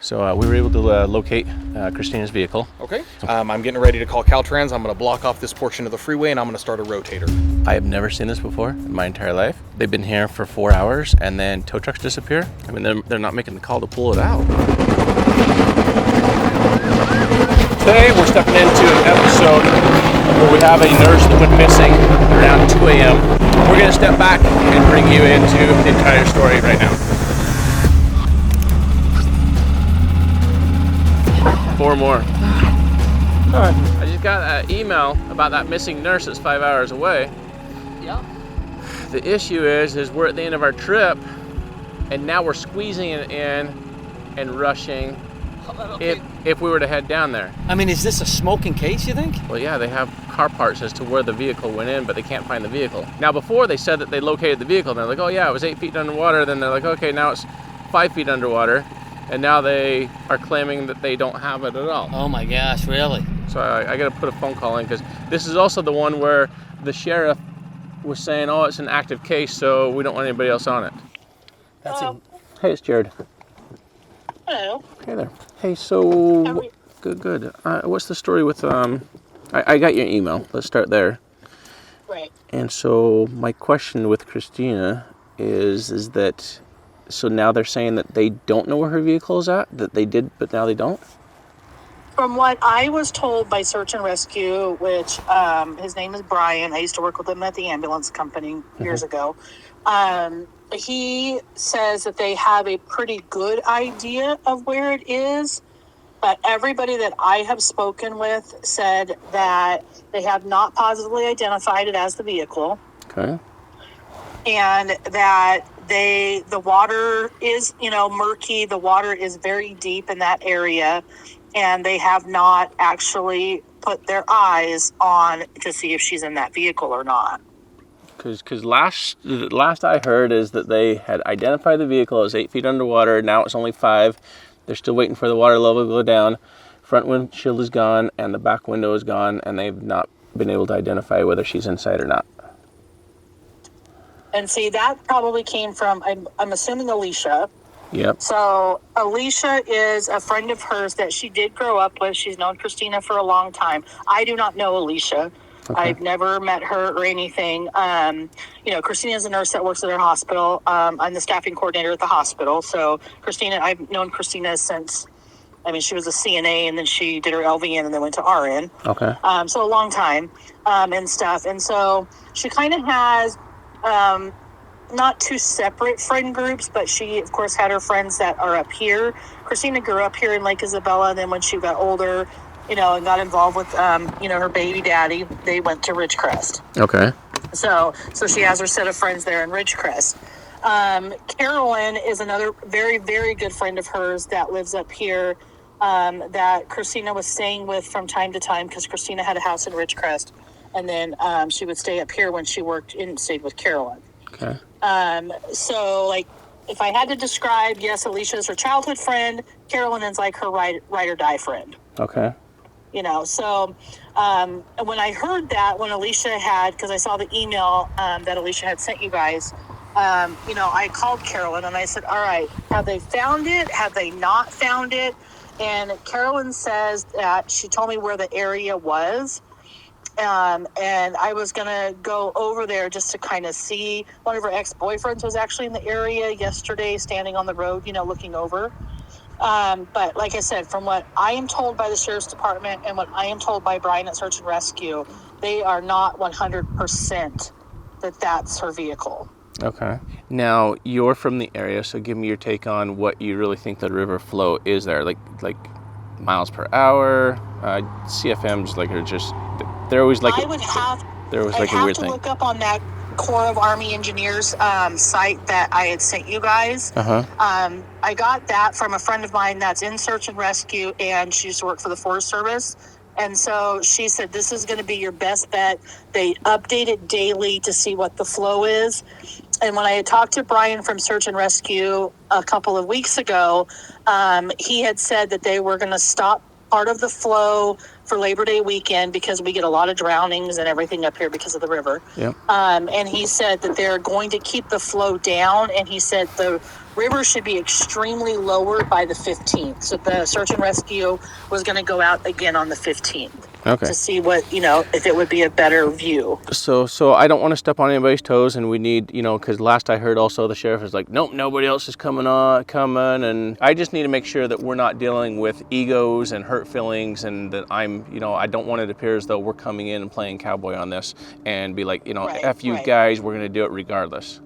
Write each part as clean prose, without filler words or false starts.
So we were able to locate Christina's vehicle. Okay. I'm getting ready to call Caltrans. I'm going to block off this portion of the freeway and I'm going to start a rotator. I have never seen this before in my entire life. They've been here for 4 hours and then tow trucks disappear. I mean, they're not making the call to pull it out. Today we're stepping into an episode where we have a nurse that went missing around 2 a.m. We're going to step back and bring you into the entire story right now. 4 more. I just got an email about that missing nurse that's 5 hours away. Yeah. The issue is we're at the end of our trip, and now we're squeezing it in and rushing. Okay. If we were to head down there. I mean, is this a smoking case, you think? Well, yeah, they have car parts as to where the vehicle went in, but they can't find the vehicle. Now, before they said that they located the vehicle, and they're like, oh yeah, it was 8 feet underwater. Then they're like, okay, now it's 5 feet underwater. And now they are claiming that they don't have it at all. Oh my gosh, really? So I got to put a phone call in, because this is also the one where the sheriff was saying, oh, it's an active case, so we don't want anybody else on it. That's Hey, it's Jared. Hello. Hey there. Hey, so good. What's the story with I got your email. Let's start there. Right. And so my question with Christina is that, so now they're saying that they don't know where her vehicle is at, that they did, but now they don't? From what I was told by Search and Rescue, which his name is Brian. I used to work with him at the ambulance company years ago. He says that they have a pretty good idea of where it is, but everybody that I have spoken with said that they have not positively identified it as the vehicle. Okay. And that the water is, murky. The water is very deep in that area, and they have not actually put their eyes on to see if she's in that vehicle or not. Because last I heard is that they had identified the vehicle as 8 feet underwater. Now it's only 5. They're still waiting for the water level to go down. Front windshield is gone and the back window is gone, and they've not been able to identify whether she's inside or not. And see, that probably came from, I'm assuming, Alicia. Yep. So Alicia is a friend of hers that she did grow up with. She's known Christina for a long time. I do not know Alicia. Okay. I've never met her or anything. Christina is a nurse that works at her hospital. I'm the staffing coordinator at the hospital. So Christina, I've known Christina since, she was a CNA, and then she did her LVN and then went to RN. Okay. So a long time and stuff. And so she kind of has not two separate friend groups, but she, of course, had her friends that are up here. Christina grew up here in Lake Isabella, and then when she got older, and got involved with, her baby daddy, they went to Ridgecrest. Okay. So she has her set of friends there in Ridgecrest. Carolyn is another very, very good friend of hers that lives up here, that Christina was staying with from time to time, because Christina had a house in Ridgecrest, and then she would stay up here when she stayed with Carolyn. Okay. So, if I had to describe, yes, Alicia is her childhood friend. Carolyn is like her ride or die friend. Okay. So when I heard that, when Alicia because I saw the email that Alicia had sent you guys, I called Carolyn and I said, all right, have they found it? Have they not found it? And Carolyn says that she told me where the area was. And I was going to go over there just to kind of see. One of her ex-boyfriends was actually in the area yesterday, standing on the road, looking over. But like I said, from what I am told by the Sheriff's Department and what I am told by Brian at Search and Rescue, they are not 100% that that's her vehicle. Okay. Now, you're from the area, so give me your take on what you really think the river flow is there. Like miles per hour, CFMs, are just, they're always I would have a weird thing. I'd have to look up on that Corps of Army Engineers site that I had sent you guys. I got that from a friend of mine that's in Search and Rescue, and she used to work for the Forest Service. And so she said, this is going to be your best bet. They update it daily to see what the flow is. And when I had talked to Brian from Search and Rescue a couple of weeks ago, he had said that they were going to stop part of the flow for Labor Day weekend because we get a lot of drownings and everything up here because of the river. Yep. And he said that they're going to keep the flow down, and he said the river should be extremely lowered by the 15th. So the search and rescue was going to go out again on the 15th. Okay. To see what, if it would be a better view. So I don't want to step on anybody's toes, and we need, because last I heard also the sheriff is like, nope, nobody else is coming, and I just need to make sure that we're not dealing with egos and hurt feelings, and that I don't want it to appear as though we're coming in and playing cowboy on this and be like, F you guys, we're going to do it regardless.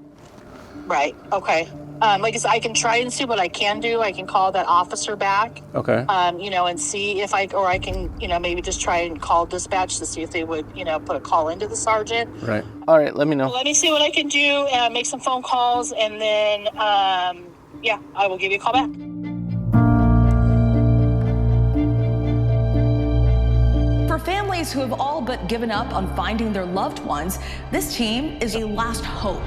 Right. Okay. Like I said, I can try and see what I can do. I can call that officer back. Okay. And see if I can, maybe just try and call dispatch to see if they would, put a call into the sergeant. Right. All right. Let me know. Well, let me see what I can do. Make some phone calls, and then, I will give you a call back. For families who have all but given up on finding their loved ones, this team is a last hope.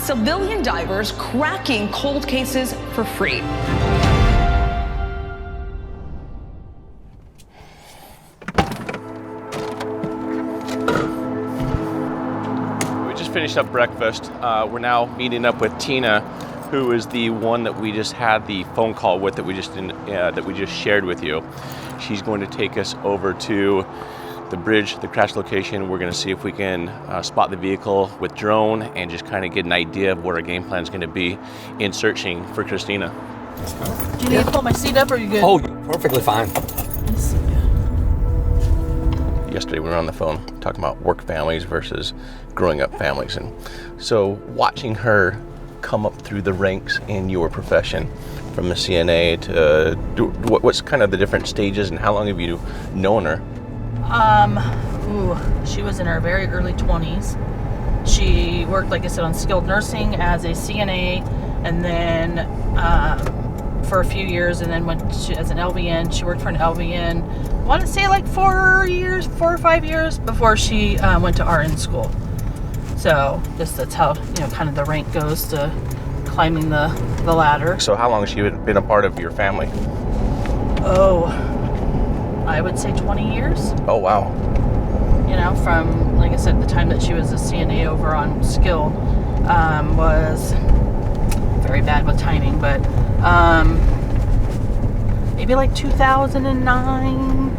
Civilian divers cracking cold cases for free. We just finished up breakfast. We're now meeting up with Tina, who is the one that we just had the phone call with that we just shared with you. She's going to take us over to the bridge, the crash location. We're going to see if we can spot the vehicle with drone and just kind of get an idea of what our game plan is going to be in searching for Christina. Do you need to pull my seat up, or are you good? Oh, perfectly fine. Yesterday we were on the phone talking about work families versus growing up families, and so watching her come up through the ranks in your profession from the CNA to what's kind of the different stages, and how long have you known her? She was in her very early 20s. She worked, like I said, on skilled nursing as a CNA, and then for a few years, and then went as an LVN. She worked for an LVN, I want to say like 4 or 5 years before she went to RN school. So that's how, kind of the rank goes to climbing the ladder. So how long has she been a part of your family? Oh, I would say 20 years. Oh, wow. From, like I said, the time that she was a CNA over on skilled, was very bad with timing, but maybe like 2009,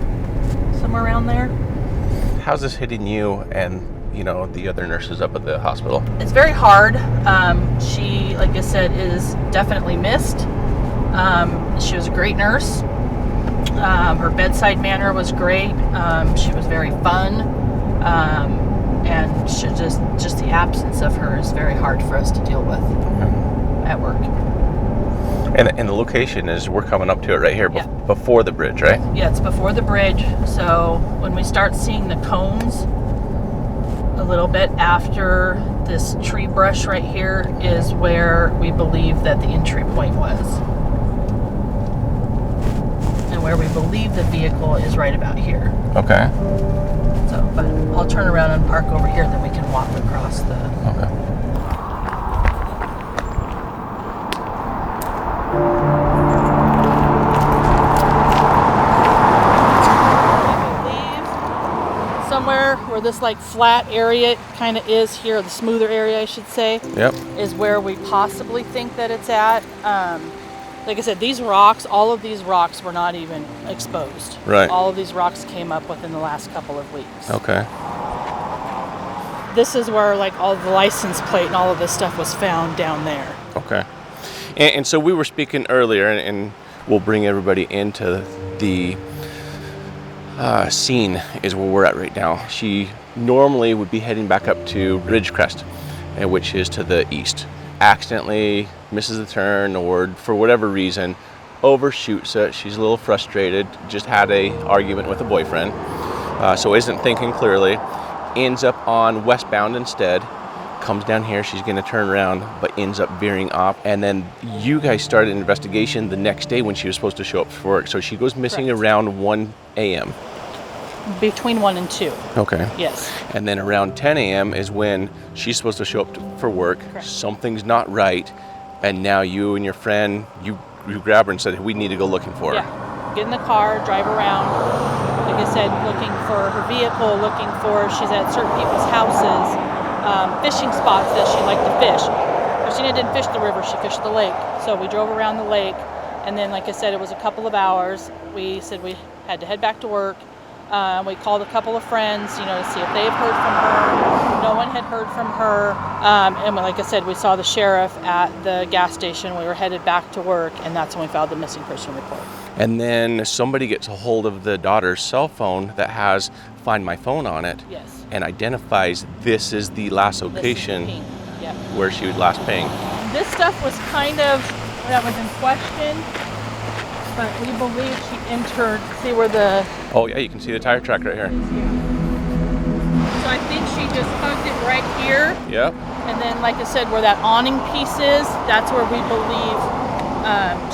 somewhere around there. How's this hitting you and, the other nurses up at the hospital? It's very hard. She, like I said, is definitely missed. She was a great nurse. Her bedside manner was great. She was very fun, and she just the absence of her is very hard for us to deal with at work. And the location is, we're coming up to it right here, before the bridge, right? Yeah, it's before the bridge. So when we start seeing the cones a little bit after this tree brush right here is where we believe that the entry point was. Where we believe the vehicle is right about here. Okay. So, but I'll turn around and park over here, then we can walk across the... Okay. I believe somewhere where this like flat area kind of is here, the smoother area I should say, is where we possibly think that it's at. Like I said, all of these rocks were not even exposed. Right. All of these rocks came up within the last couple of weeks. Okay. This is where like all the license plate and all of this stuff was found down there. Okay. And so we were speaking earlier, and we'll bring everybody into the scene is where we're at right now. She normally would be heading back up to Ridgecrest, which is to the east. Accidentally misses the turn, or for whatever reason overshoots it. She's a little frustrated, just had a argument with a boyfriend, so isn't thinking clearly, ends up on westbound instead, comes down here, she's gonna turn around, but ends up veering off. And then you guys started an investigation the next day when she was supposed to show up for work. So she goes missing Correct. around 1 a.m. Between 1 and 2. Okay. Yes. And then around 10 a.m. is when she's supposed to show up for work. Correct. Something's not right. And now you and your friend, you grab her and said, we need to go looking for her. Yeah. Get in the car, drive around. Like I said, looking for her vehicle, looking for, she's at certain people's houses, fishing spots that she liked to fish. Christina didn't fish the river, she fished the lake. So we drove around the lake, and then, like I said, it was a couple of hours. We said we had to head back to work. We called a couple of friends, to see if they had heard from her. No one had heard from her. And like I said, we saw the sheriff at the gas station. We were headed back to work, and that's when we filed the missing person report. And then somebody gets a hold of the daughter's cell phone that has Find My Phone on it. Yes. And identifies this is the last This is the location ping. Yep. where she would last ping. This stuff was kind of, that was in question, but we believe she entered, see where the, Oh yeah, you can see the tire track right here. so I think she just hugged it right here. Yep. And then, like I said, where that awning piece is, that's where we believe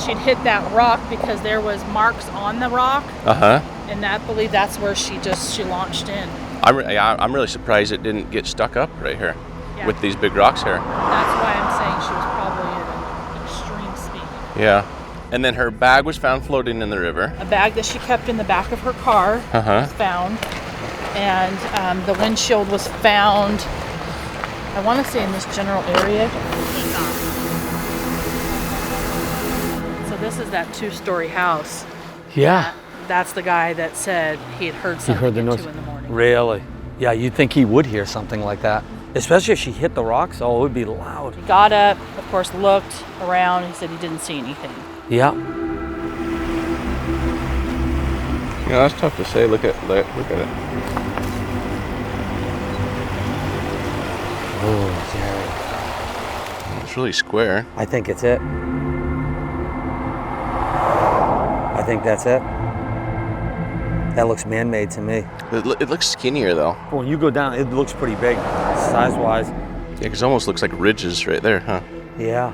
she'd hit that rock, because there was marks on the rock, Uh-huh. and I believe that's where she launched in. I'm really surprised it didn't get stuck up right here Yeah. with these big rocks here. That's why I'm saying she was probably at an extreme speed. Yeah. And then her bag was found floating in the river. A bag that she kept in the back of her car Uh-huh. was found, and the windshield was found, I want to say, in this general area. So this is that 2-story house. Yeah. That's the guy that said he had heard He something heard the at noise. 2 in the morning. Really? Yeah, you'd think he would hear something like that. Especially if she hit the rocks. Oh, it would be loud. He got up, of course, looked around. He said he didn't see anything. Yeah. Yeah, that's tough to say. Look at it. Oh, Jerry. It's really square. I think it's it. I think that's it. That looks man-made to me. It looks skinnier though. When you go down, it looks pretty big, size-wise. Yeah, because it almost looks like ridges right there, huh? Yeah.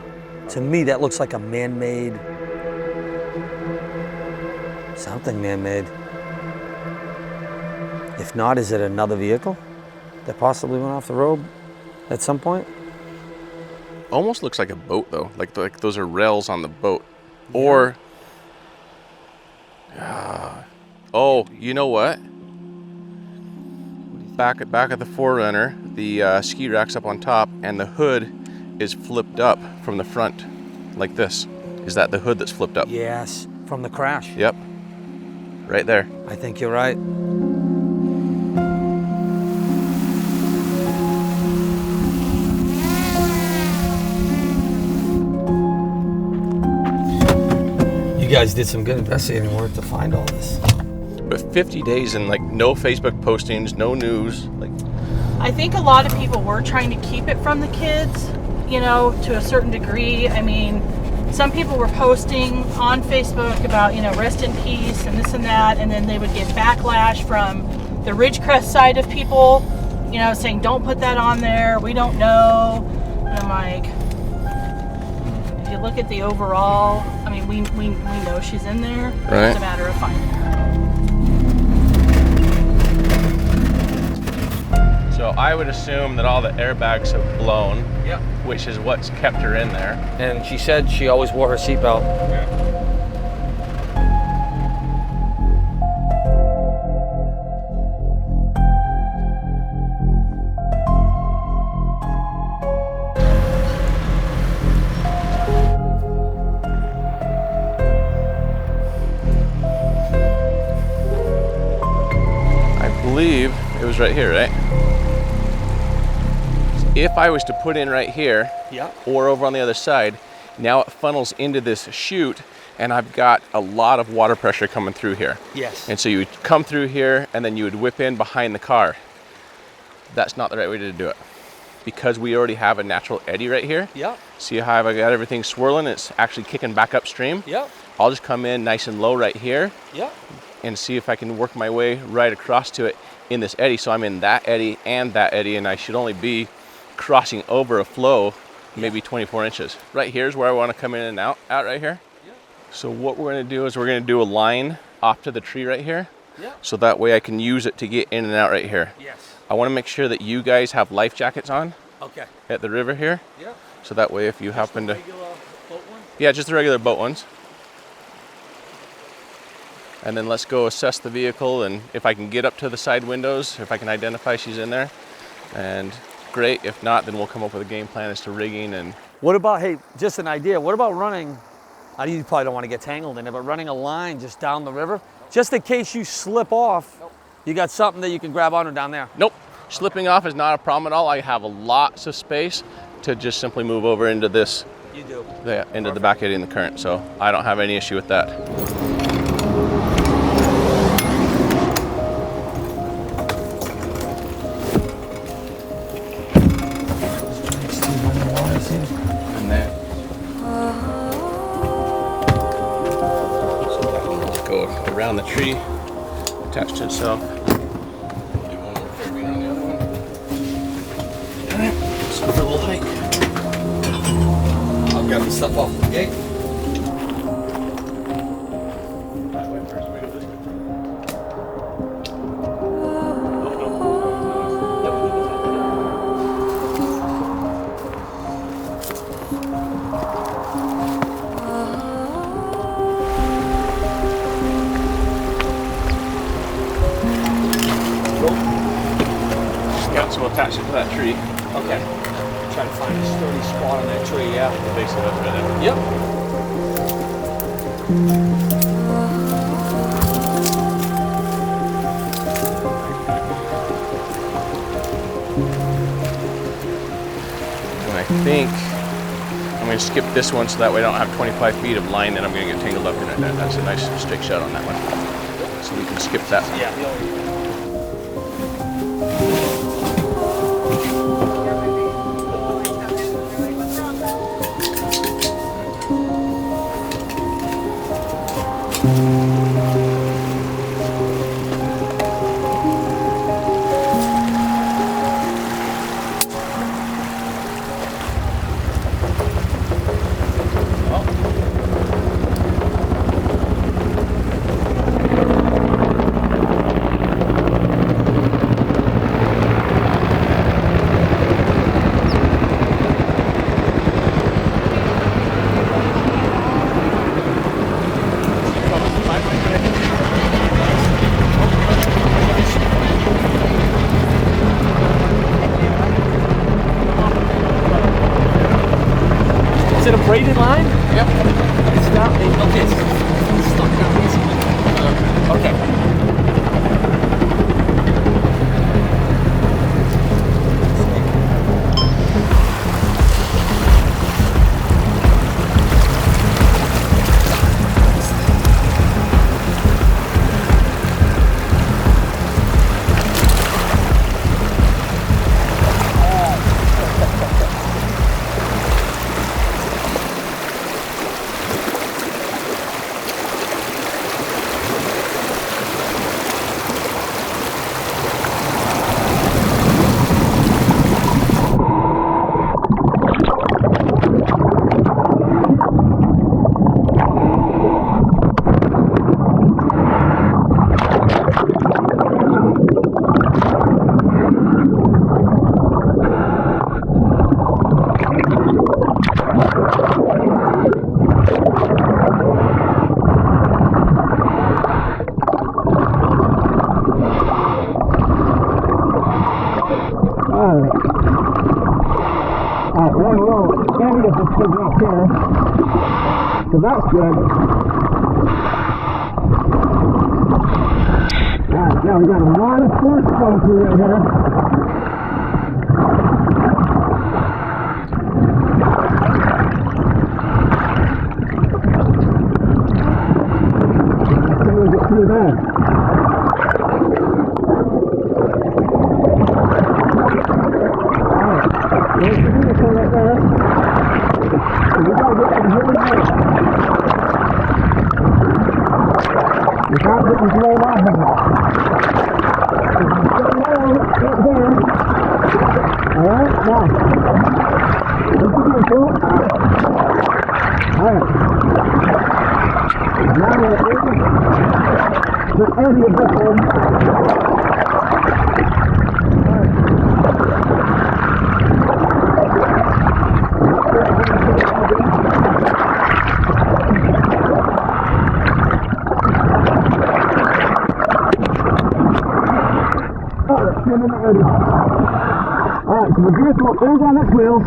To me, that looks like a man-made, something man-made. If not, is it another vehicle that possibly went off the road at some point? Almost looks like a boat though. Like those are rails on the boat. Or oh, you know what? Back at the 4Runner, the ski rack's up on top, and the hood is flipped up from the front, like this. Is that the hood that's flipped up? Yes, from the crash. Yep. Right there. I think you're right. You guys did some good investigating work to find all this. But 50 days and like no Facebook postings, no news, like. I think a lot of people were trying to keep it from the kids, to a certain degree. I mean, some people were posting on Facebook about, rest in peace and this and that, and then they would get backlash from the Ridgecrest side of people, saying, don't put that on there, we don't know. And I'm like, if you look at the overall, I mean, we know she's in there. Right. It's a matter of finding her. So I would assume that all the airbags have blown, Yep. which is what's kept her in there. And she said she always wore her seatbelt. I believe it was right here, right? If I was to put in right here, Yeah. or over on the other side, now it funnels into this chute, and I've got a lot of water pressure coming through here. Yes. And so you would come through here, and then you would whip in behind the car. That's not the right way to do it. Because we already have a natural eddy right here. Yep. See how I got everything swirling? It's actually kicking back upstream. Yep. I'll just come in nice and low right here Yep. and see if I can work my way right across to it. in this eddy. So I'm in that eddy and that eddy, and I should only be crossing over a flow maybe 24 inches. Right here is where I want to come in and out right here. So what we're going to do is we're going to do a line off to the tree right here. So that way I can use it to get in and out right here. I want to make sure that you guys have life jackets on at the river here. So that way if you happen to... Yeah, just the regular boat ones. And then let's go assess the vehicle, and if I can get up to the side windows, if I can identify she's in there, and great. If not, then we'll come up with a game plan as to rigging. And What about, hey, just an idea, what about running, you probably don't want to get tangled in it, but running a line just down the river, just in case you slip off, you got something that you can grab onto down there? Nope, slipping off is not a problem at all. I have lots of space to just simply move over into this, into the back eddy in the current, so I don't have any issue with that. And then so that will just go around the tree, attached to itself. Do one more carabiner on the other one. Okay, let's go for a little hike. I'll grab the stuff off the gate. That way first, we go this way. Scouts will attach it to that tree. Okay. Try to find a sturdy spot on that tree, yeah. The base of it right there. Yep. And I think I'm going to skip this one so that way I don't have 25 feet of line that I'm going to get tangled up in it. That's a nice straight shot on that one. So we can skip that one. Yeah. Is it a braided line? Yep. It's not. Okay. It's stuck down. Okay. So that's good. Alright, now we got a lot of force going through right here. Let's see if we get through that. Alright, there's the vehicle right there. So we gotta get some really nice. Without getting blown off of it. the area of this one. Alright, so the vehicle is on its wheels.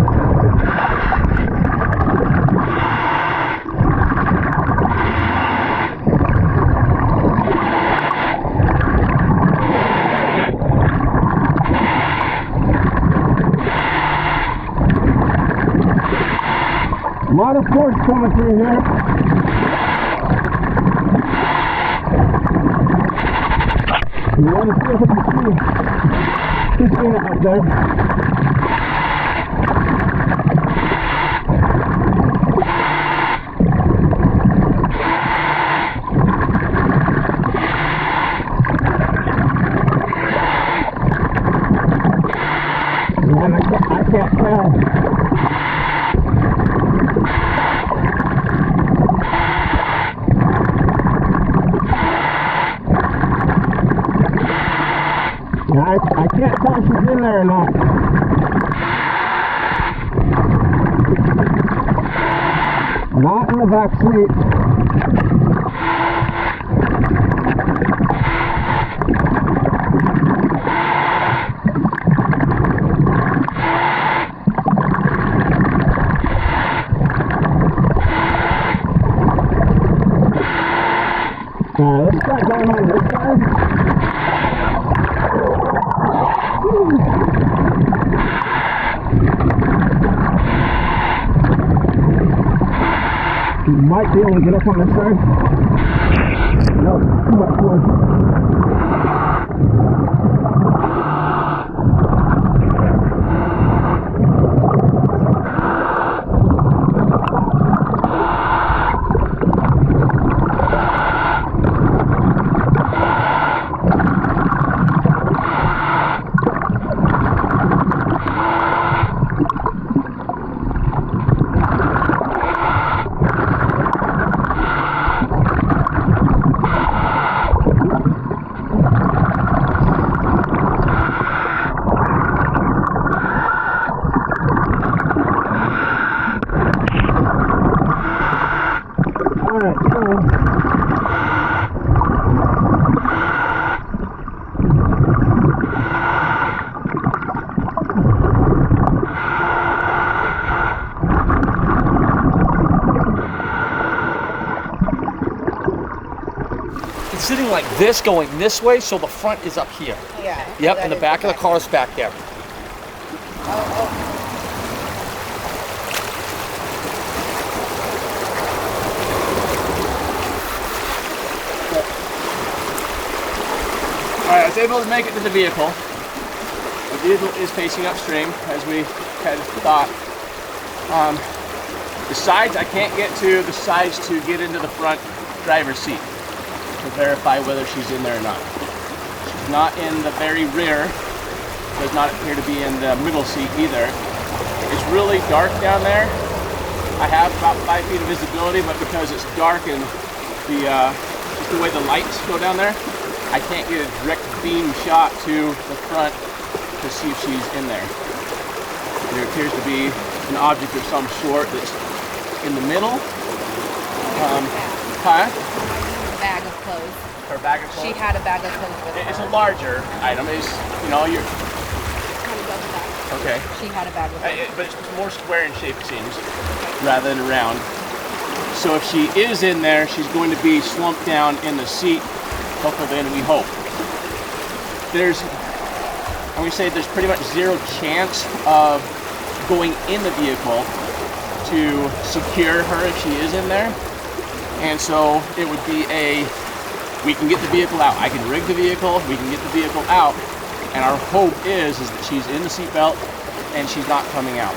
A lot of force coming through here. You want to see if you can see Christina up there. Man, I can't tell. I can't tell if she's in there or not. Not in the back seat. Let's start going on this side. You might be able to get up on this side. No, too much force. Sitting like this, going this way, so the front is up here. Yeah. Yep, and the back of the car is back there. Alright, I was able to make it to the vehicle. The vehicle is facing upstream, as we had thought. The sides, I can't get to the sides to get into the front driver's seat to verify whether she's in there or not. She's not in the very rear, does not appear to be in the middle seat either. It's really dark down there. I have about 5 feet of visibility, but because it's dark and just the way the lights go down there, I can't get a direct beam shot to the front to see if she's in there. There appears to be an object of some sort that's in the middle. Bag of clothes. Her bag of clothes? She had a bag of clothes with her. It's a larger item. It's, you know, you're... Kind of goes back. Okay. She had a bag of clothes. But it's more square in shape, it seems, rather than round. So if she is in there, she's going to be slumped down in the seat, hopefully, we hope. I'm going to say there's pretty much zero chance of going in the vehicle to secure her if she is in there. And so it would be we can get the vehicle out. I can rig the vehicle, we can get the vehicle out, and our hope is that she's in the seatbelt and she's not coming out.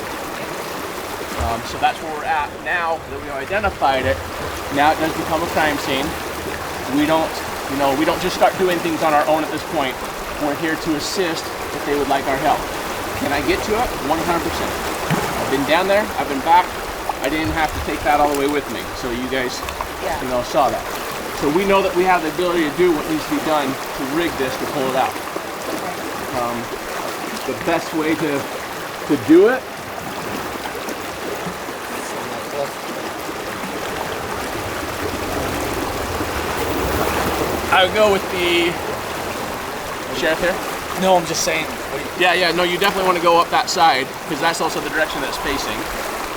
So that's where we're at now that we've identified it. Now it does become a crime scene. We don't just start doing things on our own at this point. We're here to assist if they would like our help. Can I get to it? 100%. I've been down there, I've been back. I didn't have to take that all the way with me. So you guys, saw that. So we know that we have the ability to do what needs to be done to rig this to pull it out. The best way to do it I would go with the sheriff here. No, I'm just saying. Yeah, no, you definitely want to go up that side because that's also the direction that it's facing.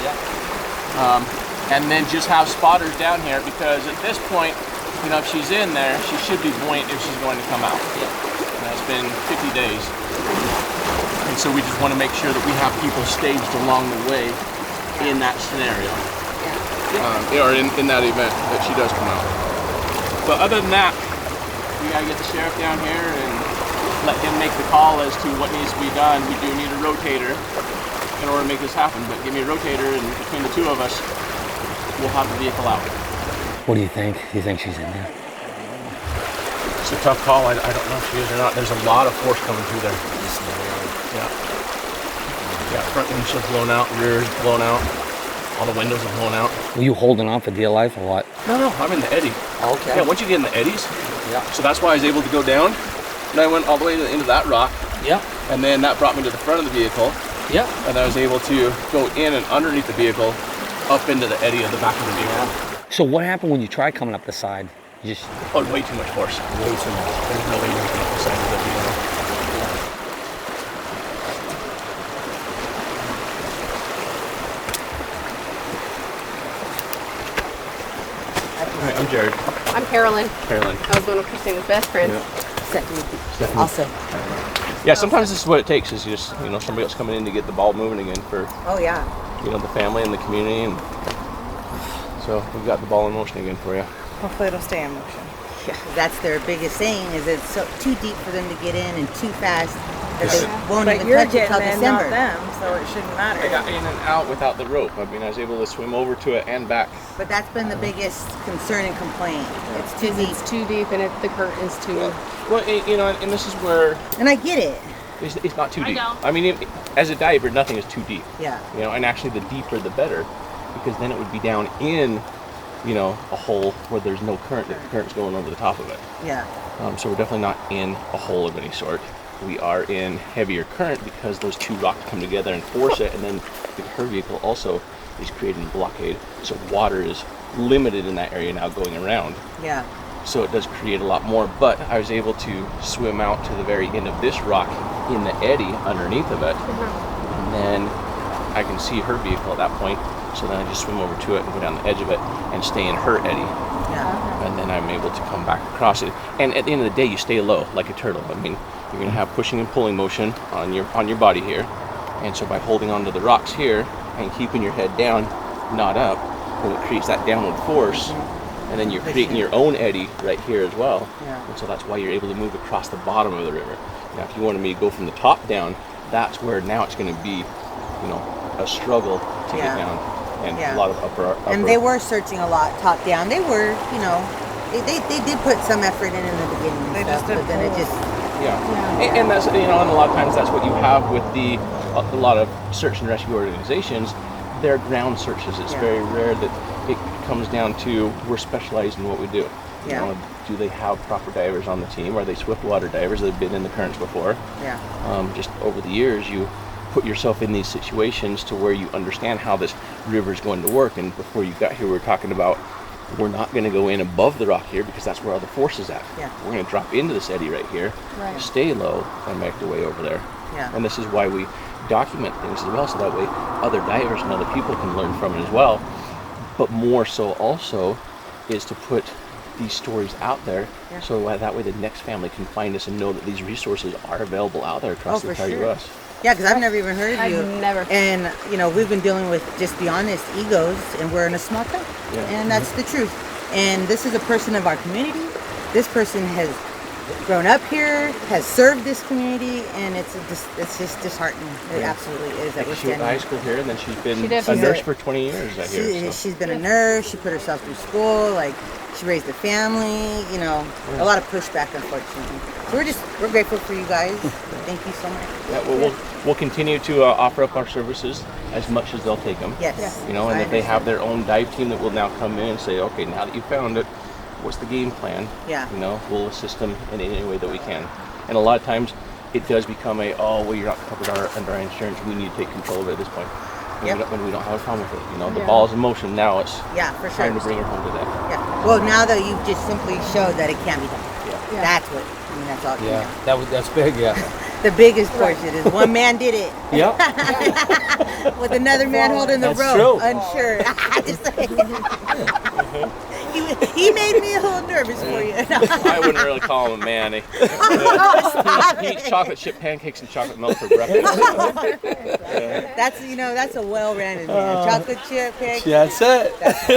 Yeah. And then just have spotters down here because at this point, you know, if she's in there, she should be buoyant if she's going to come out. Yeah. And it's been 50 days. And so we just want to make sure that we have people staged along the way in that scenario. Or in that event that she does come out. But other than that, we gotta get the sheriff down here and let him make the call as to what needs to be done. We do need a rotator in order to make this happen, but give me a rotator and between the two of us, we'll have the vehicle out. What do you think? Do you think she's in there? It's a tough call. I don't know if she is or not. There's a lot of force coming through there. Yeah, front windshield's blown out, rear's blown out, all the windows are blown out. Were you holding on for dear life or what? No, I'm in the eddy. Okay. Yeah, once you get in the eddies, Yeah. so that's why I was able to go down. And I went all the way to the end of that rock, Yeah. and then that brought me to the front of the vehicle, Yeah. and I was able to go in and underneath the vehicle, up into the eddy of the back of the vehicle. So what happened when you tried coming up the side? You just Oh, way too much force. Way too much. There's no way you can up the side of the vehicle. Hi, I'm Jared. I'm Carolyn. Carolyn. I was one of Christina's best friends. Stephanie. Also. Yeah, sometimes this is what it takes, is just, you know, somebody else coming in to get the ball moving again for, Oh yeah. you know, the family and the community, and so we've got the ball in motion again for you. Hopefully it'll stay in motion. Yeah. That's their biggest thing, is it's so too deep for them to get in and too fast that they won't But even you're touch it till getting in, not December. them, so it shouldn't matter. I got in and out without the rope. I mean, I was able to swim over to it and back. But that's been the biggest concern and complaint. It's too deep. It's too deep and the curtain's too. Well, you know, and this is where And I get it. it's not too I deep. know. I mean, as a diver, nothing is too deep. Yeah. You know, and actually the deeper the better, because then it would be down in, you know, a hole where there's no current, the current's going over the top of it. Yeah. So we're definitely not in a hole of any sort. We are in heavier current because those two rocks come together and force it, and then her vehicle also is creating a blockade. So water is limited in that area now going around. Yeah. So it does create a lot more, but I was able to swim out to the very end of this rock in the eddy underneath of it. And then I can see her vehicle at that point. So then I just swim over to it and go down the edge of it and stay in her eddy. Yeah. And then I'm able to come back across it. And at the end of the day, you stay low like a turtle. I mean, you're gonna have pushing and pulling motion on your body here. And so by holding onto the rocks here and keeping your head down, not up, then it creates that downward force. And then you're creating your own eddy right here as well. Yeah. And so that's why you're able to move across the bottom of the river. Now, if you wanted me to go from the top down, that's where now it's gonna be, you know, a struggle to get down. And a lot of upper. And they were searching a lot top down. They were, you know, they did put some effort in the beginning and stuff, but then it just And that's, you know, and a lot of times that's what you have with a lot of search and rescue organizations. They're ground searches. It's very rare that it comes down to we're specialized in what we do. You know, do they have proper divers on the team? Are they swiftwater divers that have been in the currents before? Yeah. Just over the years, you put yourself in these situations to where you understand how this river is going to work. And before you got here, we were talking about we're not going to go in above the rock here because that's where all the force is at. Yeah. We're going to drop into this eddy right here, stay low, and make the way over there. Yeah. And this is why we document things as well, so that way other divers and other people can learn from it as well. But more so also is to put these stories out there, so that way the next family can find us and know that these resources are available out there across the entire U.S. Yeah, because I've never even heard of you. I've never. And, you know, we've been dealing with, just be honest, egos, and we're in a small town. Yeah. And that's the truth. And this is a person of our community. This person has grown up here, has served this community, and it's just disheartening. It absolutely is. That we're She went to standing high school here, and then she's been She did. a nurse for 20 years, I hear. She's been a nurse. She put herself through school. Like, she raised a family. You know, a lot of pushback, unfortunately. So we're grateful for you guys. Thank you so much. Yeah, well, we'll continue to offer up our services as much as they'll take them. Yes. You know, and if they have their own dive team that will now come in and say, okay, now that you found it, what's the game plan? Yeah. You know, we'll assist them in any way that we can. And a lot of times it does become a, oh, well, you're not covered under our insurance. We need to take control of it at this point. When we don't have a problem with it. You know, the ball's in motion. Now it's for trying sure. to bring it home today. Yeah. Well, now though, you've just simply showed that it can be done. Yeah. That's what, I mean, that's all. Yeah, that's big, yeah. The biggest portion is one man did it. Yep. With another man holding the That's rope, true. unsure. He made me a little nervous for you. I wouldn't really call him a man. He eats chocolate chip pancakes and chocolate milk for breakfast. That's that's a well-rounded man. Chocolate chip pancakes. That's it. That's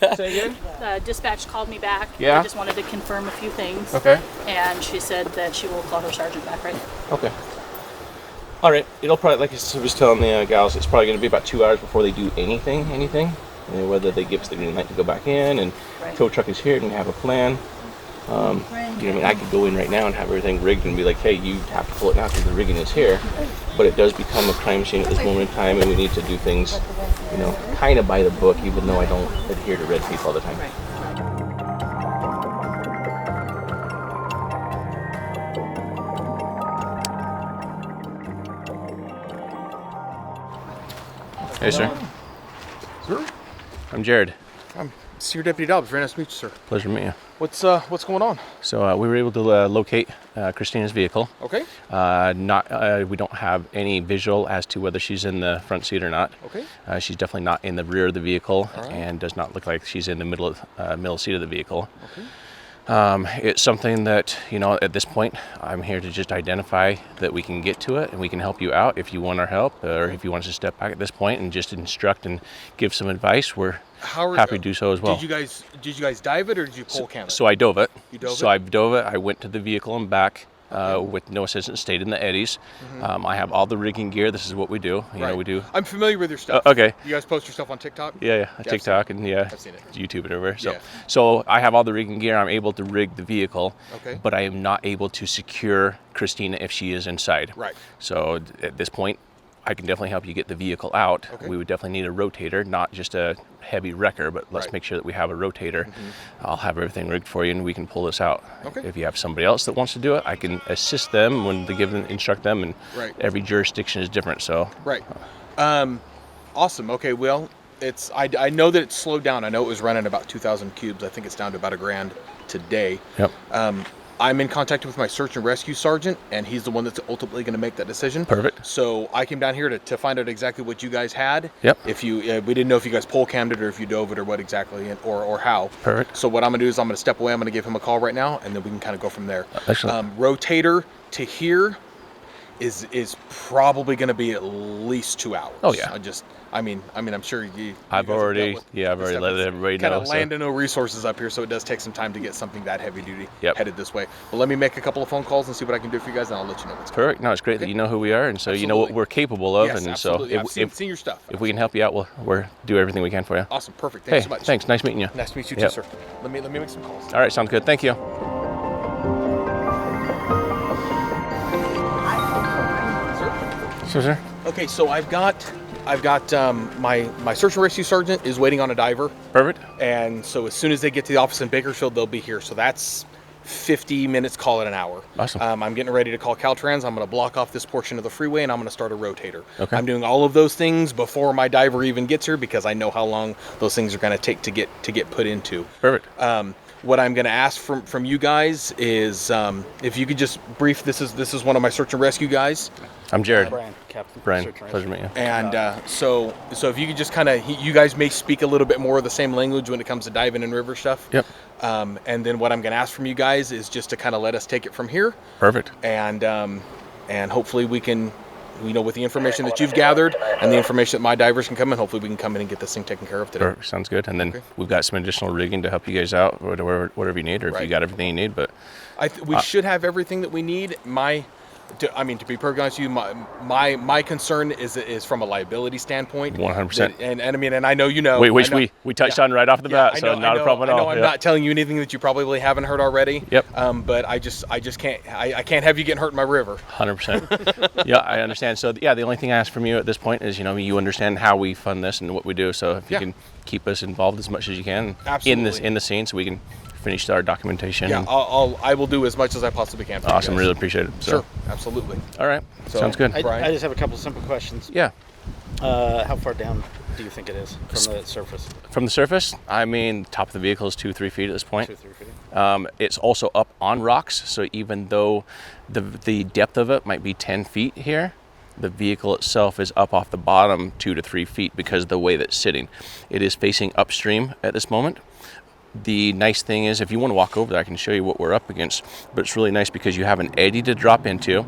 nice. Say again? The dispatch called me back. Yeah? I just wanted to confirm a few things. Okay. And she said that she will call her sergeant back, right? Okay. All right. It'll probably, like I was telling the gals, it's probably going to be about 2 hours before they do anything. You know, whether they give us the green light to go back in, and tow truck is here and have a plan. You know what I mean? I could go in right now and have everything rigged and be like, hey, you have to pull it now because the rigging is here. But it does become a crime scene at this moment in time, and we need to do things, you know, kind of by the book, even though I don't adhere to red tape all the time. Hey, sir. Sir? I'm Jared. I'm Senior Deputy Dobbs. Very nice to meet you, sir. Pleasure to meet you. What's going on? So we were able to locate Christina's vehicle. Okay. We don't have any visual as to whether she's in the front seat or not. Okay. She's definitely not in the rear of the vehicle, All right. and does not look like she's in the middle seat of the vehicle. Okay. It's something that, you know, at this point, I'm here to just identify that we can get to it and we can help you out if you want our help, or if you want us to step back at this point and just instruct and give some advice. We're happy to do so as well. Did you guys dive it, or did you pole cam it? So I dove it. You dove so it? I dove it. I went to the vehicle and back with no assistance, stayed in the eddies. I have all the rigging gear. This is what we do. You know, we do. I'm familiar with your stuff. Okay. You guys post your stuff on TikTok? Yeah, TikTok and I've seen it. YouTube and everywhere. So, Yeah. so I have all the rigging gear. I'm able to rig the vehicle, Okay. but I am not able to secure Christina if she is inside. Right. So at this point, I can definitely help you get the vehicle out. Okay. We would definitely need a rotator, not just a heavy wrecker, but let's Right. make sure that we have a rotator. I'll have everything rigged for you and we can pull this out. Okay. If you have somebody else that wants to do it, I can assist them when they instruct them, and Right. every jurisdiction is different. So Right. Awesome. Okay. Well, I know that it's slowed down. I know it was running about 2,000 cubes. I think it's down to about $1,000 today. Yep. I'm in contact with my search and rescue sergeant, and he's the one that's ultimately going to make that decision. Perfect. So I came down here to find out exactly what you guys had. Yep. If you, we didn't know if you guys pole cammed it or if you dove it or what exactly, or how. Perfect. So what I'm going to do is I'm going to step away. I'm going to give him a call right now, and then we can kind of go from there. Excellent. Rotator to here is probably going to be at least 2 hours. Oh, yeah. I'm sure you. I've already let everybody know. Kind of land and no resources up here, so it does take some time to get something that heavy duty Yep. headed this way. But let me make a couple of phone calls and see what I can do for you guys, and I'll let you know what's going on. Perfect. No, it's great that you know who we are, and so you know what we're capable of, Yes, and absolutely. so I've seen your stuff. if we can help you out, we'll do everything we can for you. Awesome, perfect. Thanks so much. Thanks. Nice meeting you. Nice to meet you Yep. too, sir. Let me make some calls. All right, sounds good. Thank you. Sir. Okay, so I've got my search and rescue sergeant is waiting on a diver, Perfect. and so as soon as they get to the office in Bakersfield, they'll be here. So that's 50 minutes, call it an hour. Awesome. I'm getting ready to call Caltrans. I'm going to block off this portion of the freeway, and I'm going to start a rotator. Okay. I'm doing all of those things before my diver even gets here because I know how long those things are going to take to get put into. Perfect. What I'm going to ask from you guys is if you could just brief. This is one of my search and rescue guys. I'm Jared. Brian, Captain. Brian, pleasure to meet you. And so if you could just kind of, you guys may speak a little bit more of the same language when it comes to diving and river stuff. Yep. And then what I'm going to ask from you guys is just to kind of let us take it from here. Perfect. And hopefully we can, with the information that you've gathered and the information that my divers can come in, hopefully we can come in and get this thing taken care of today. Perfect. Sounds good. And then we've got some additional rigging to help you guys out, whatever you need, or if you got everything you need. But we should have everything that we need. To be perfectly honest with you, my concern is from a liability standpoint. 100%. And I know you know. Which we touched on right off the bat, so not a problem at all. I know I'm not telling you anything that you probably haven't heard already. Yep. But I just can't. I can't have you getting hurt in my river. 100%. Yeah, I understand. So yeah, the only thing I ask from you at this point is, you understand how we fund this and what we do. So if you can keep us involved as much as you can in the scene, so we can finish our documentation. Yeah, I will do as much as I possibly can for Awesome, you guys. really appreciate it. So. Sure, absolutely. All right, So, sounds good. I just have a couple simple questions. Yeah. How far down do you think it is from the surface? From the surface, I mean, top of the vehicle is 2-3 feet at this point. 2-3 feet. It's also up on rocks, so even though the depth of it might be 10 feet here, the vehicle itself is up off the bottom 2 to 3 feet because of the way that it's sitting. It is facing upstream at this moment. The nice thing is, if you want to walk over there, I can show you what we're up against, but it's really nice because you have an eddy to drop into.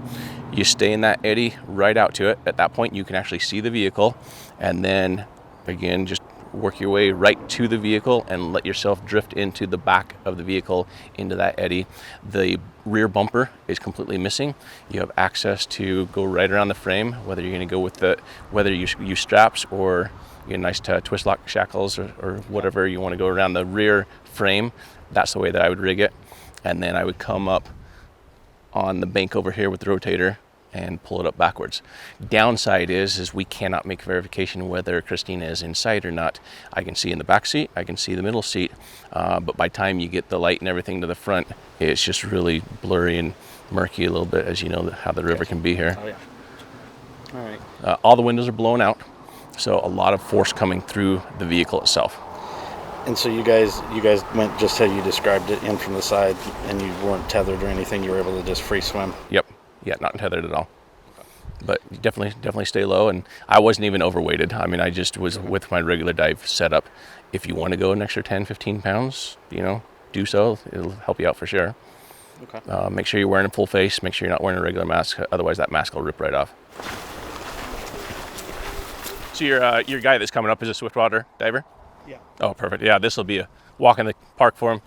You stay in that eddy right out to it. At that point, you can actually see the vehicle, and then again, just work your way right to the vehicle and let yourself drift into the back of the vehicle into that eddy. The rear bumper is completely missing. You have access to go right around the frame, whether you're going to go with whether you use straps or nice twist lock shackles or whatever you want to go around the rear frame. That's the way that I would rig it. And then I would come up on the bank over here with the rotator and pull it up backwards. Downside is we cannot make verification whether Christina is inside or not. I can see in the back seat, I can see the middle seat, but by the time you get the light and everything to the front, it's just really blurry and murky a little bit, as you know how the river can be here. Oh yeah. All right. All the windows are blown out, so a lot of force coming through the vehicle itself. And so you guys went just how you described it, in from the side, and you weren't tethered or anything. You were able to just free swim. Yep. Yeah, not tethered at all. But definitely stay low. And I wasn't even overweighted. I mean, I just was with my regular dive setup. If you want to go an extra 10, 15 pounds, do so. It'll help you out for sure. Okay. Make sure you're wearing a full face. Make sure you're not wearing a regular mask. Otherwise, that mask will rip right off. So your guy that's coming up is a swiftwater diver? Yeah. Oh, perfect. Yeah, this will be a walk in the park for him.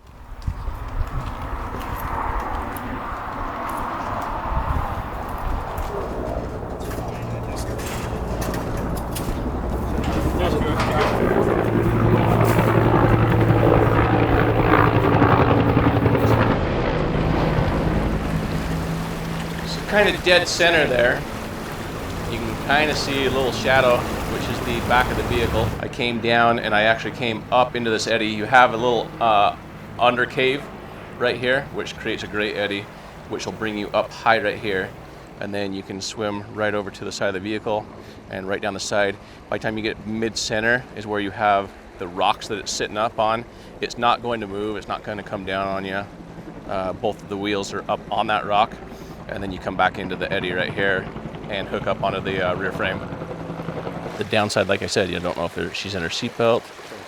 Kind of dead center there. You can kind of see a little shadow, which is the back of the vehicle. I came down and I actually came up into this eddy. You have a little under cave right here, which creates a great eddy, which will bring you up high right here. And then you can swim right over to the side of the vehicle and right down the side. By the time you get mid-center is where you have the rocks that it's sitting up on. It's not going to move. It's not going to come down on you. Both of the wheels are up on that rock. And then you come back into the eddy right here and hook up onto the rear frame. The downside, like I said, you don't know if she's in her seatbelt.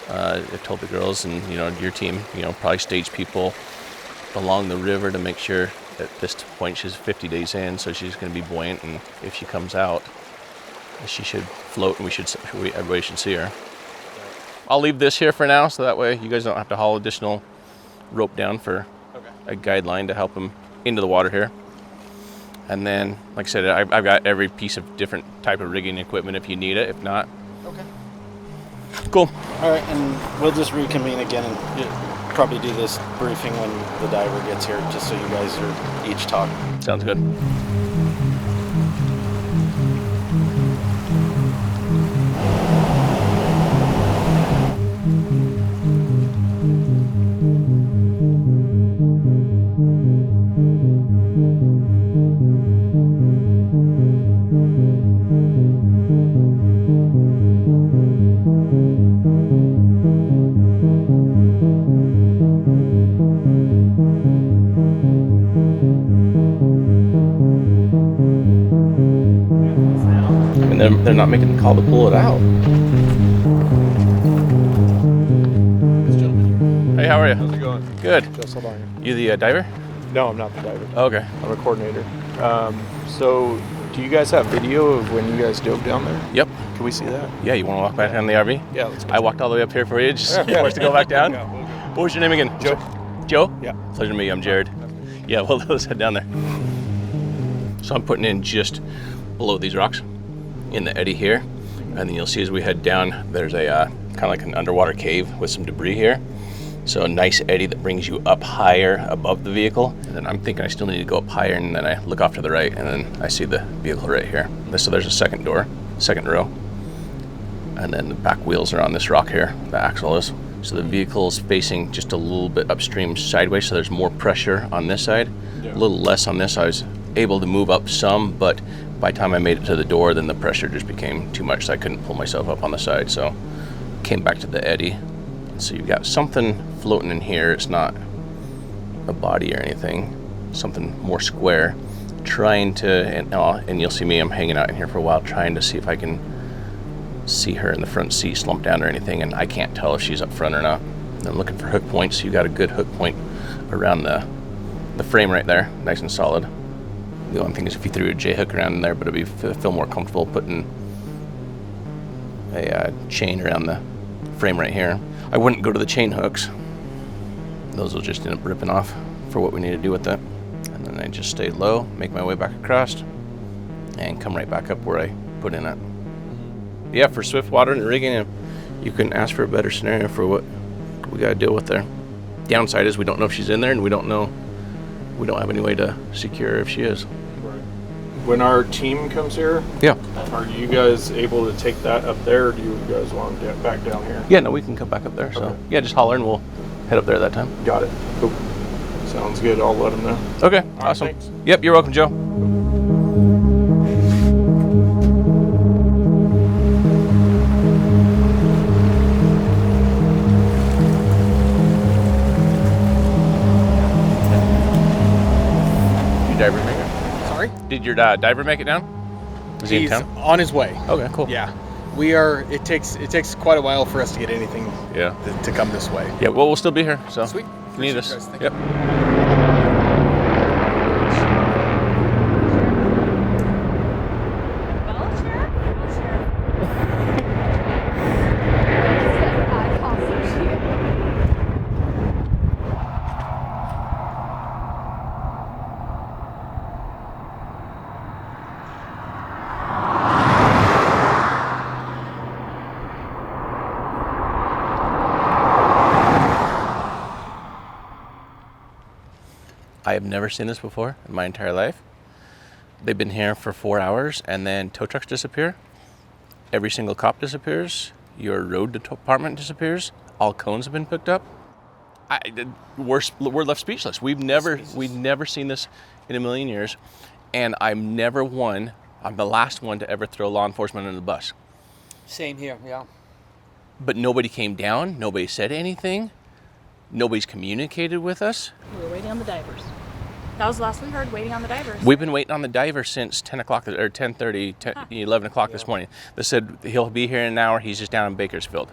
I've told the girls and your team, probably stage people along the river to make sure at this point she's 50 days in, so she's going to be buoyant, and if she comes out, she should float, and everybody should see her. I'll leave this here for now, so that way you guys don't have to haul additional rope down for a guideline to help them into the water here. And then, like I said, I've got every piece of different type of rigging equipment if you need it. If not, okay. Cool. All right, and we'll just reconvene again and probably do this briefing when the diver gets here, just so you guys are each talking. Sounds good. They're not making the call to pull it out. Hey, how are you? How's it going? Good. Joe Saldana. You the diver? No, I'm not the diver. Oh, okay. I'm a coordinator. So, do you guys have video of when you guys dove down there? Yep. Can we see that? Yeah, you want to walk back down the RV? Yeah, let's go. I walked all the way up here for you, just for us to go back down. Yeah, we'll go. What was your name again? Joe. Joe? Yeah. Pleasure to meet you. I'm Jared. Yeah, well, let's head down there. So I'm putting in just below these rocks in the eddy here. And then you'll see as we head down, there's a kind of like an underwater cave with some debris here. So a nice eddy that brings you up higher above the vehicle. And then I'm thinking I still need to go up higher, and then I look off to the right, and then I see the vehicle right here. So there's a second door, second row. And then the back wheels are on this rock here, the axle is. So the vehicle's facing just a little bit upstream sideways, so there's more pressure on this side, a little less on this. I was able to move up some, but by the time I made it to the door, then the pressure just became too much, so I couldn't pull myself up on the side. So came back to the eddy. So you've got something floating in here. It's not a body or anything, something more square. Trying to, and you'll see me, I'm hanging out in here for a while, trying to see if I can see her in the front seat slump down or anything, and I can't tell if she's up front or not. And I'm looking for hook points. So you got a good hook point around the frame right there, nice and solid. The only thing is if you threw a J hook around in there, but it'd feel more comfortable putting a chain around the frame right here. I wouldn't go to the chain hooks. Those will just end up ripping off for what we need to do with it. And then I just stay low, make my way back across, and come right back up where I put in it. Yeah, for swift water and rigging, you couldn't ask for a better scenario for what we got to deal with there. Downside is we don't know if she's in there, and we don't have any way to secure if she is. Right. When our team comes here, yeah, are you guys able to take that up there, or do you guys want them back down here? Yeah, no, we can come back up there. Okay. So yeah, just holler and we'll head up there that time. Got it. Cool. Sounds good. I'll let them know. Okay, all awesome. Right, yep, you're welcome, Joe. Diver make it? Sorry? Did your diver make it down? Is he in town? On his way. Okay, cool. Yeah. We are, it takes quite a while for us to get anything to come this way. Yeah, well, we'll still be here, so. Sweet. If you need us. Guys. Thank yep. I have never seen this before in my entire life. They've been here for 4 hours, and then tow trucks disappear. Every single cop disappears. Your road department disappears. All cones have been picked up. We're left speechless. We've never seen this in a million years, and I'm the last one to ever throw law enforcement under the bus. Same here, yeah. But nobody came down. Nobody said anything. Nobody's communicated with us. We were waiting on the divers. That was the last we heard, waiting on the divers. We've been waiting on the diver since 10 o'clock or 10:30, 11 o'clock this morning. They said he'll be here in an hour. He's just down in Bakersfield.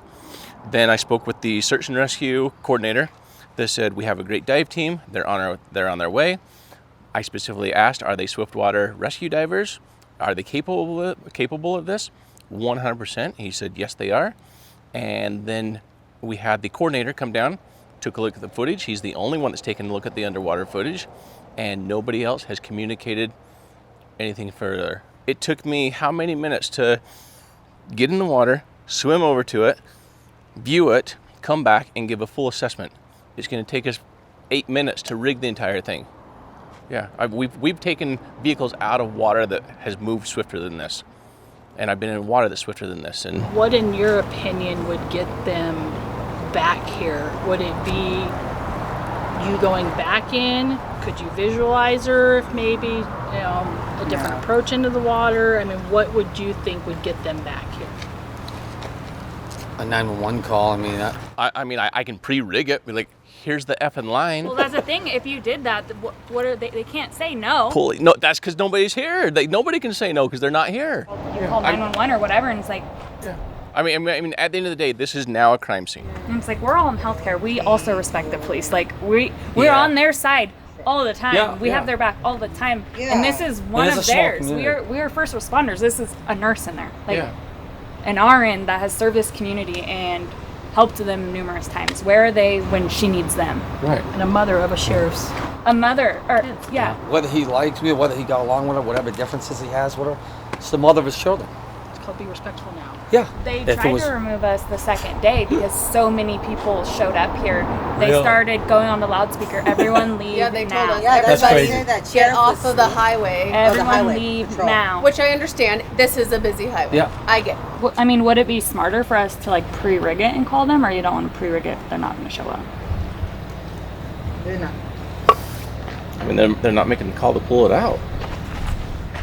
Then I spoke with the search and rescue coordinator. They said we have a great dive team. They're on their way. I specifically asked, are they swiftwater rescue divers? Are they capable of this? 100%. He said yes, they are. And then we had the coordinator come down, took a look at the footage. He's the only one that's taken a look at the underwater footage, and nobody else has communicated anything further. It took me how many minutes to get in the water, swim over to it, view it, come back, and give a full assessment. It's going to take us 8 minutes to rig the entire thing. Yeah, we've taken vehicles out of water that has moved swifter than this, and I've been in water that's swifter than this. And what, in your opinion, would get them back here? Would it be you going back in? Could you visualize her if maybe a different approach into the water? I mean, what would you think would get them back here? A 911 call. I mean, I can pre-rig it. Be like, here's the effing line. Well, that's the thing. If you did that, what are they can't say no. No, that's because nobody's here. Nobody can say no because they're not here. You call 911 or whatever, and it's like. Yeah. I mean, at the end of the day, this is now a crime scene. And it's like, we're all in healthcare. We also respect the police. Like, we're on their side all the time. Yeah, we have their back all the time. Yeah. And this is one of theirs. We are first responders. This is a nurse in there. Like, an RN that has served this community and helped them numerous times. Where are they when she needs them? Right. And a mother of a sheriff's. A mother, or yeah. Whether he likes me, whether he got along with her, whatever differences he has with her, it's the mother of his children. called be respectful now. Yeah. They If it tried was- to remove us the second day because so many people showed up here. They Really? started going on the loudspeaker. Everyone leave Yeah, they told now. us. Yeah, that's Everybody crazy. That get sheriff off was- of the highway. Everyone highway leave patrol. now. Which I understand. This is a busy highway. Yeah. I get it. Well, I mean, would it be smarter for us to like pre-rig it and call them, or you don't want to pre-rig it? They're not going to show up. They're not. I mean, they're not making the call to pull it out.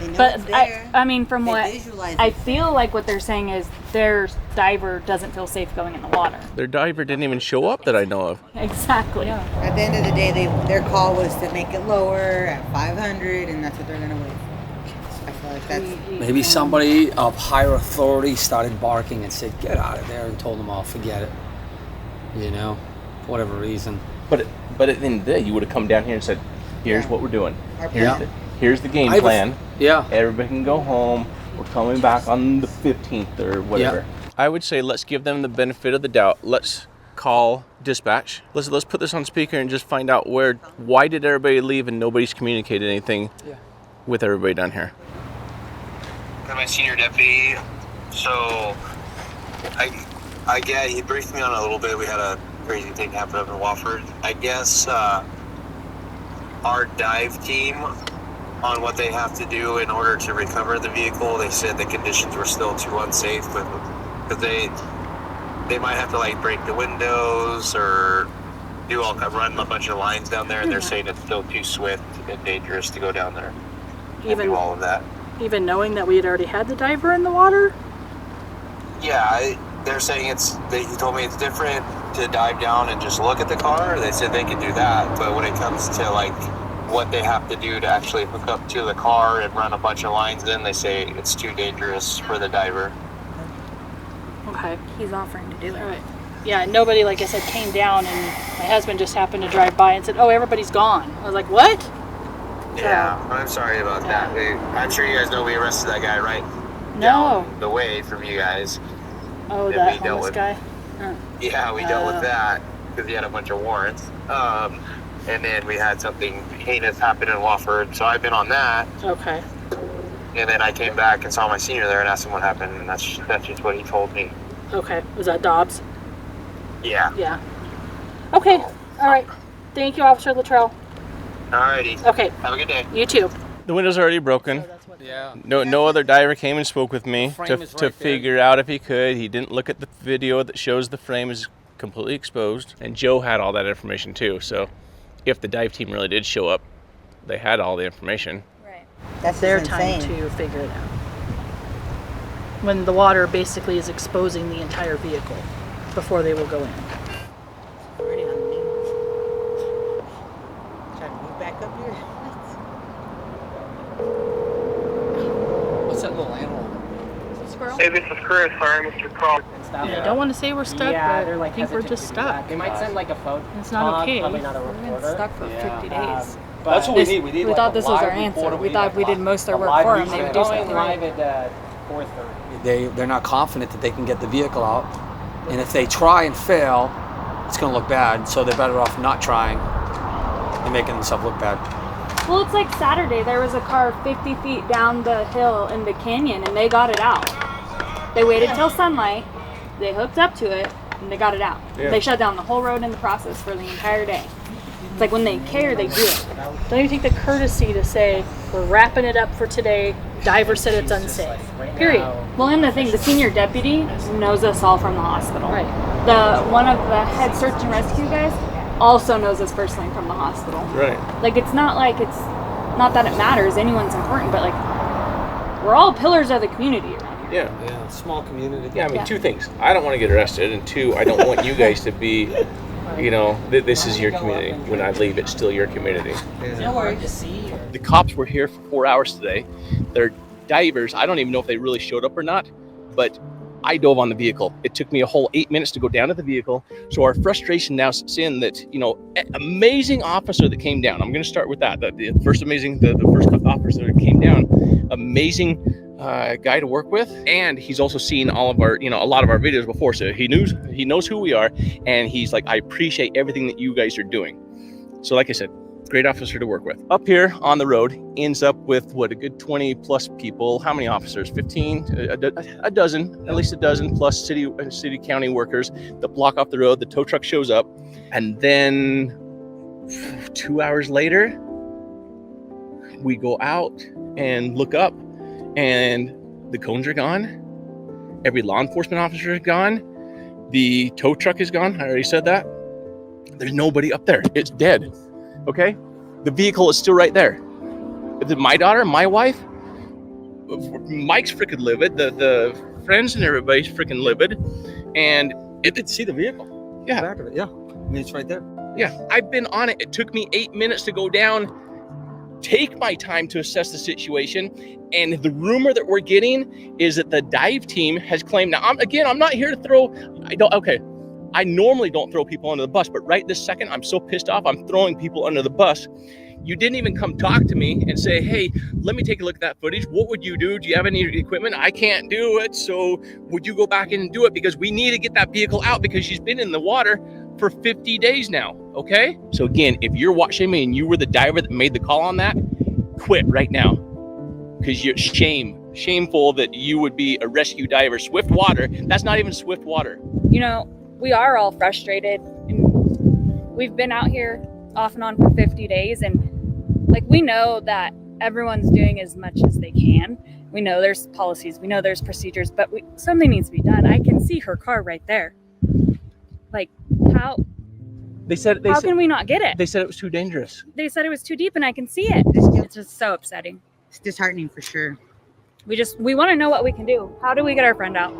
They know But it's there. I mean, from They what visualize I it. feel like what they're saying is their diver doesn't feel safe going in the water. Their diver didn't even show up that I know of. Exactly. At the end of the day, their call was to make it lower at 500, and that's what they're gonna wait for. I feel like that's Maybe somebody of higher authority started barking and said, "Get out of there," and told them all, "Forget it." You know, for whatever reason. But at the end of the day, you would have come down here and said, "Here's what we're doing. Yeah. Here's the game I have a- plan. Yeah. Everybody can go home. We're coming back on the 15th or whatever." I would say let's give them the benefit of the doubt. Let's call dispatch. Let's put this on speaker and just find out why did everybody leave and nobody's communicated anything with everybody down here. My senior deputy. So I get he briefed me on it a little bit. We had a crazy thing happen up in Wofford. I guess our dive team, on what they have to do in order to recover the vehicle, they said the conditions were still too unsafe, because they might have to like break the windows or run a bunch of lines down there, and they're saying it's still too swift and dangerous to go down there and do all of that. Even knowing that we had already had the diver in the water? Yeah, they're saying he told me it's different to dive down and just look at the car. They said they can do that, but when it comes to like what they have to do to actually hook up to the car and run a bunch of lines in, they say it's too dangerous for the diver. Okay. He's offering to do it. All right. Yeah, nobody, like I said, came down, and my husband just happened to drive by and said, "Oh, everybody's gone." I was like, "What?" Yeah, I'm sorry about that. I'm sure you guys know we arrested that guy right No. down the way from you guys. Oh, And that we dealt homeless with- guy? Yeah, we dealt with that because he had a bunch of warrants. And then we had something heinous happen in Wofford, so I've been on that. Okay. And then I came back and saw my senior there and asked him what happened, and that's just what he told me. Okay. Was that Dobbs? Yeah. Yeah. Okay. All right. Thank you, Officer Luttrell. Alrighty. Okay. Have a good day. You too. The window's already broken. Yeah. No other diver came and spoke with me frame to is right there. figure out if he could. He didn't look at the video that shows the frame is completely exposed. And Joe had all that information too. So if the dive team really did show up, they had all the information. Right. That's their just time insane. to figure it out. When the water basically is exposing the entire vehicle before they will go in. Already on the knee. Trying to move back up here. What's that little animal? Squirrel? Hey, this is Chris. Sorry, Mr. Call. I don't want to say we're stuck, but I think we're just stuck. They might send like a photo. It's not okay. Probably not a We've been reporter. stuck for 50 days. That's what we need. We need We like thought a this was our live answer. reporter. We need thought like if we did most of their a work live for them, news they would man. do Going something live right. at 4:30. They're not confident that they can get the vehicle out, and if they try and fail, it's going to look bad. So they're better off not trying and making themselves look bad. Well, it's like Saturday. There was a car 50 feet down the hill in the canyon, and they got it out. They waited till sunlight, they hooked up to it, and they got it out. Yeah. They shut down the whole road in the process for the entire day. It's like when they care, they do it. Don't you think the courtesy to say, we're wrapping it up for today, diver said it's unsafe. Period. Well, and the thing, the senior deputy knows us all from the hospital. Right. One of the head search and rescue guys also knows us personally from the hospital. Right. Like, it's not that it matters, anyone's important, but like, we're all pillars of the community around here. Yeah. Small community. Yeah, I mean, two things. I don't want to get arrested, and two, I don't want you guys to be, this is your community. When I leave, it's still your community. No worries. The cops were here for 4 hours today. They're divers. I don't even know if they really showed up or not, but I dove on the vehicle. It took me a whole 8 minutes to go down to the vehicle. So our frustration now sits in that, amazing officer that came down. I'm going to start with that. The first officer that came down, amazing guy to work with, and he's also seen all of our, a lot of our videos before, so he knows who we are, and he's like, I appreciate everything that you guys are doing. So like I said, Great officer to work with. Up here on the road, ends up with what, a good 20 plus people. How many officers? 15, a dozen, at least a dozen plus city county workers that block off the road. The tow truck shows up, and then 2 hours later, we go out and look up, and the cones are gone. Every law enforcement officer is gone. The tow truck is gone. I already said that. There's nobody up there. It's dead. Okay? The vehicle is still right there. My daughter, my wife, Mike's freaking livid. The friends and everybody's freaking livid. And You could see the vehicle. Yeah. Back of it. Yeah. I mean, it's right there. Yeah. I've been on it. It took me 8 minutes to go down, take my time to assess the situation. And the rumor that we're getting is that the dive team has claimed. Now, I'm not here to throw. I normally don't throw people under the bus, but right this second, I'm so pissed off, I'm throwing people under the bus. You didn't even come talk to me and say, hey, let me take a look at that footage. What would you do? Do you have any equipment? I can't do it. So would you go back in and do it? Because we need to get that vehicle out because she's been in the water for 50 days now. Okay. So again, if you're watching me and you were the diver that made the call on that, quit right now. Because you're shameful that you would be a rescue diver. Swift water, that's not even swift water. You know, we are all frustrated. We've been out here off and on for 50 days, and like, we know that everyone's doing as much as they can. We know there's policies, we know there's procedures, but something needs to be done. I can see her car right there. Like, how can we not get it? They said it was too dangerous. They said it was too deep, and I can see it. It's just so upsetting. It's disheartening for sure. We want to know what we can do. How do we get our friend out?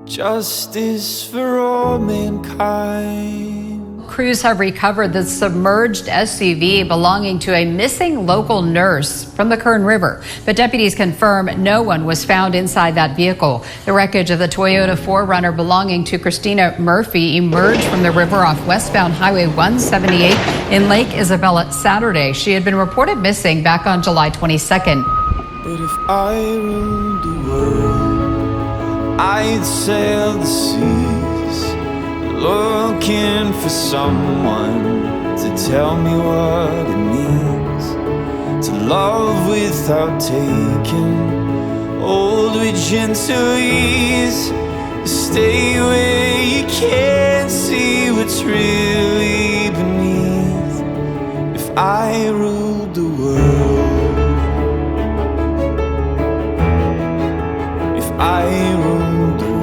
Justice for all mankind. Crews have recovered the submerged SUV belonging to a missing local nurse from the Kern River. But deputies confirm no one was found inside that vehicle. The wreckage of the Toyota 4Runner belonging to Christina Murphy emerged from the river off westbound Highway 178 in Lake Isabella Saturday. She had been reported missing back on July 22nd. But if I ruled the world, I'd sail the seas, looking for someone to tell me what it means to love without taking, hold with gentle ease, stay where you can't see what's really beneath. If I ruled the world, if I ruled the world,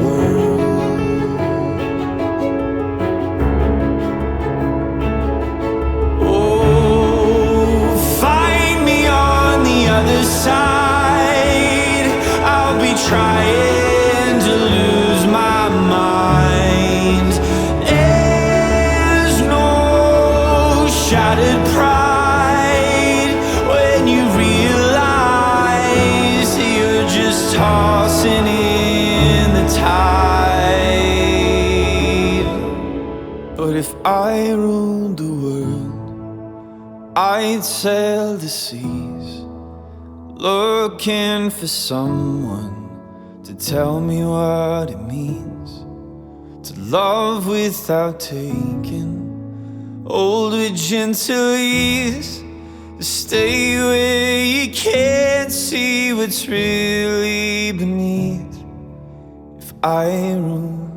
other side, I'll be trying to lose my mind. There's no shattered pride when you realize you're just tossing in the tide. But if I ruled the world, I'd sail the seas, looking for someone to tell me what it means to love without taking, hold with gentle ease, to stay where you can't see what's really beneath. If I rule